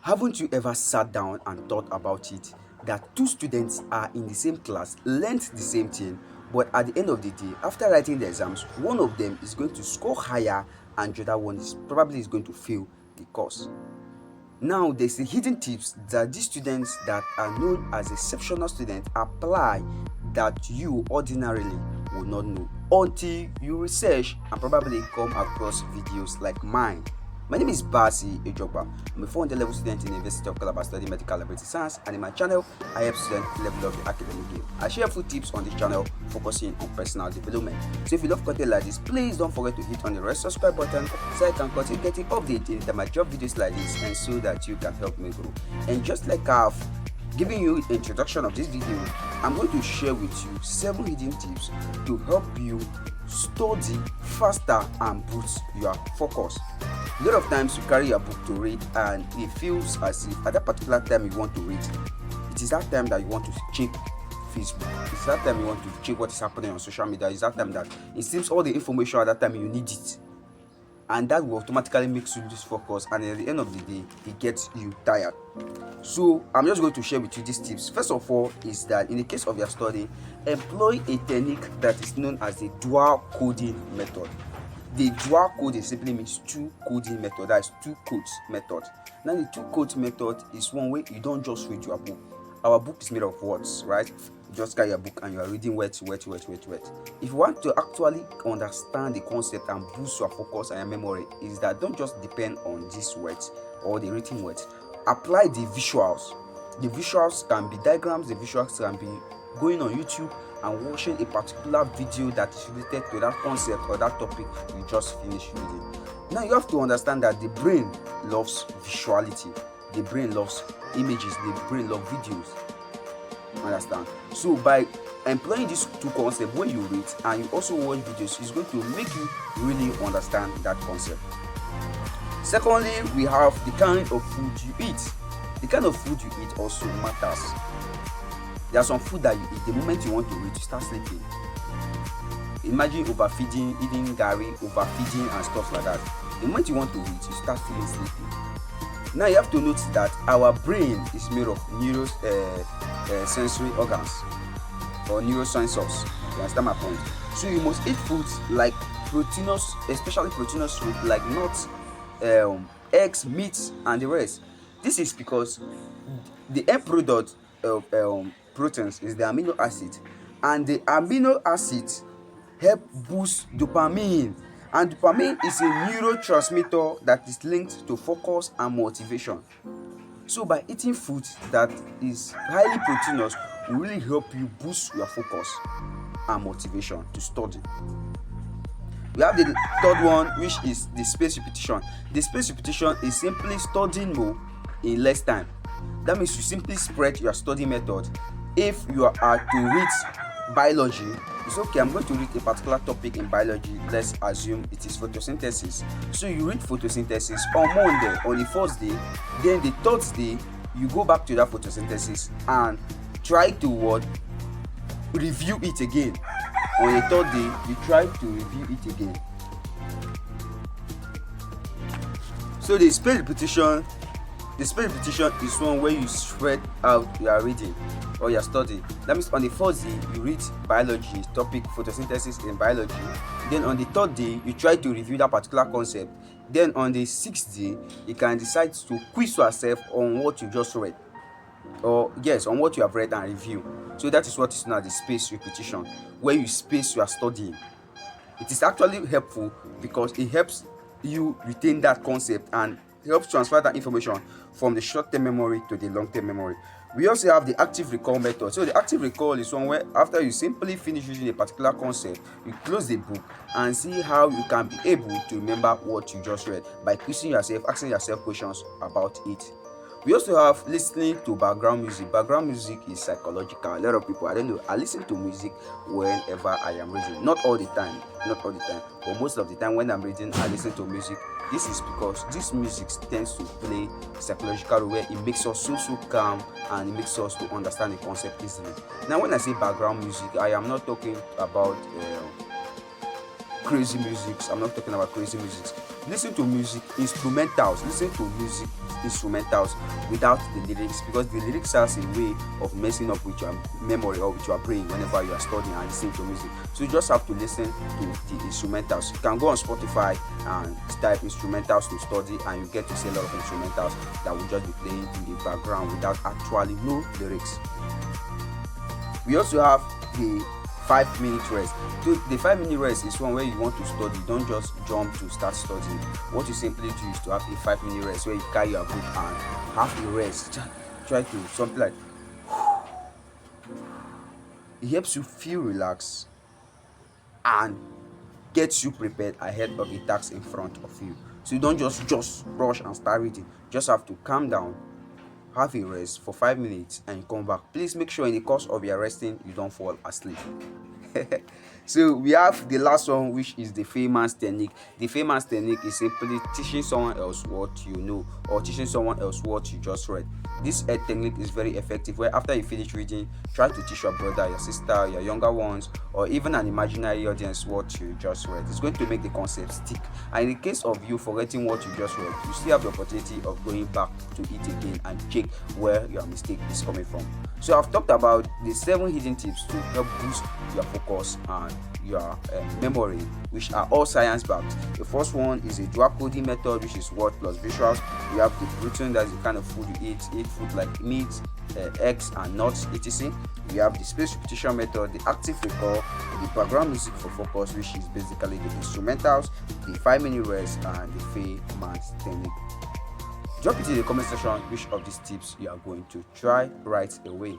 Haven't you ever sat down and thought about it that two students are in the same class, learned the same thing, but at the end of the day, after writing the exams, one of them is going to score higher and the other one is probably going to fail the course. Now, there's the hidden tips that these students that are known as exceptional students apply that you ordinarily will not know until you research and probably come across videos like mine. My name is Basi Ejogba. I'm a 400 level student in the University of Calabar studying medical laboratory science, and in my channel, I help students level up the academic game. I share full tips on this channel focusing on personal development. So if you love content like this, please don't forget to hit on the red subscribe button so I can continue getting updates anytime I drop videos like this and so that you can help me grow. And just like I've giving you the introduction of this video, I'm going to share with you 7 hidden tips to help you study faster and boost your focus. A lot of times you carry a book to read and it feels as if at that particular time you want to read, it is that time that you want to check Facebook, it's that time you want to check what is happening on social media, it's that time that it seems all the information at that time you need it, and that will automatically make you lose focus, and at the end of the day it gets you tired. So I'm just going to share with you these tips. First of all is that in the case of your study, employ a technique that is known as the dual coding method. The dual coding simply means two coding method, that is two codes method. Now the two codes method is one way you don't just read your book. Our book is made of words, right? You just carry a book and you are reading word. If you want to actually understand the concept and boost your focus and your memory, is that don't just depend on these words or the written words. Apply the visuals. The visuals can be diagrams, the visuals can be going on YouTube and watching a particular video that is related to that concept or that topic you just finished reading. Now you have to understand that the brain loves visuality, the brain loves images, the brain loves videos. Understand? So by employing these two concepts, when you read and you also watch videos, it's going to make you really understand that concept. Secondly, we have the kind of food you eat. The kind of food you eat also matters. There are some food that you eat, the moment you want to eat, you start sleeping. Imagine overfeeding, eating gari, overfeeding and stuff like that. The moment you want to eat, you start feeling sleepy. Now you have to notice that our brain is made of sensory organs or neurosensors. You understand my point? So you must eat foods like proteinous, especially proteinous food like nuts, eggs, meats, and the rest. This is because the end product of proteins is the amino acid, and the amino acids help boost dopamine, and dopamine is a neurotransmitter that is linked to focus and motivation. So by eating food that is highly proteinous will really help you boost your focus and motivation to study. We have the third one, which is the spaced repetition. The spaced repetition is simply studying more in less time. That means you simply spread your study method. If you are to read biology, it's okay, I'm going to read a particular topic in biology. Let's assume it is photosynthesis. So you read photosynthesis on Monday, on the first day, then the third day you go back to that photosynthesis and try to review it again. On the third day you try to review it again. So the spaced repetition is one where you spread out your reading or your study. That means on the first day you read biology topic, photosynthesis in biology, then on the third day you try to review that particular concept, then on the sixth day you can decide to quiz yourself on what you just read, or yes, on what you have read and review. So that is what is known as the spaced repetition, where you space your studying. It is actually helpful because it helps you retain that concept and helps transfer that information from the short-term memory to the long-term memory. We also have the active recall method. So the active recall is one where after you simply finish using a particular concept, you close the book and see how you can be able to remember what you just read by quizzing yourself, asking yourself questions about it. We also have listening to background music. Background music is psychological. A lot of people, I don't know, I listen to music whenever I am reading. Not all the time, but most of the time when I'm reading, I listen to music. This is because this music tends to play psychological where it makes us so calm and it makes us to understand the concept easily. Now when I say background music, I am not talking about crazy music. I'm not talking about crazy music. Listen to music, instrumentals. Listen to music instrumentals without the lyrics, because the lyrics has a way of messing up with your memory or with your brain whenever you are studying and listening to music. So you just have to listen to the instrumentals. You can go on Spotify and type instrumentals to study, and you get to see a lot of instrumentals that will just be playing in the background without actually no lyrics. We also have the 5 minute rest. So the 5 minute rest is one where you want to study. Don't just jump to start studying. What you simply do is to have a 5 minute rest where you carry your book and have a rest. Try to something like it helps you feel relaxed and gets you prepared ahead of the task in front of you. So you don't just rush and start reading. Just have to calm down, have a rest for 5 minutes, and you come back. Please make sure in the course of your resting you don't fall asleep. So we have the last one, which is the famous technique. The famous technique is simply teaching someone else what you know, or teaching someone else what you just read. This technique is very effective, where after you finish reading, try to teach your brother, your sister, your younger ones, or even an imaginary audience what you just read. It's going to make the concept stick. And in the case of you forgetting what you just read, you still have the opportunity of going back to it again and check where your mistake is coming from. So I've talked about the 7 hidden tips to help boost your focus and your memory, which are all science backed. The first one is a dual coding method, which is word plus visuals. You have the protein, that's the kind of food you eat food like meat, eggs and nuts, etc. We have the space repetition method, the active recall, the background music for focus, which is basically the instrumentals, the 5 minute rest, and the famous technique. Drop it in the comment section which of these tips you are going to try right away.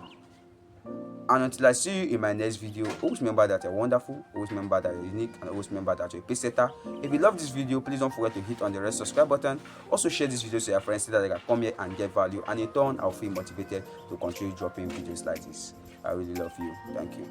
And until I see you in my next video, always remember that you're wonderful, always remember that you're unique, and always remember that you're a pace setter. If you love this video, please don't forget to hit on the red subscribe button. Also share this video to your friends so that they can come here and get value, and in turn I'll feel motivated to continue dropping videos like this. I really love you. Thank you.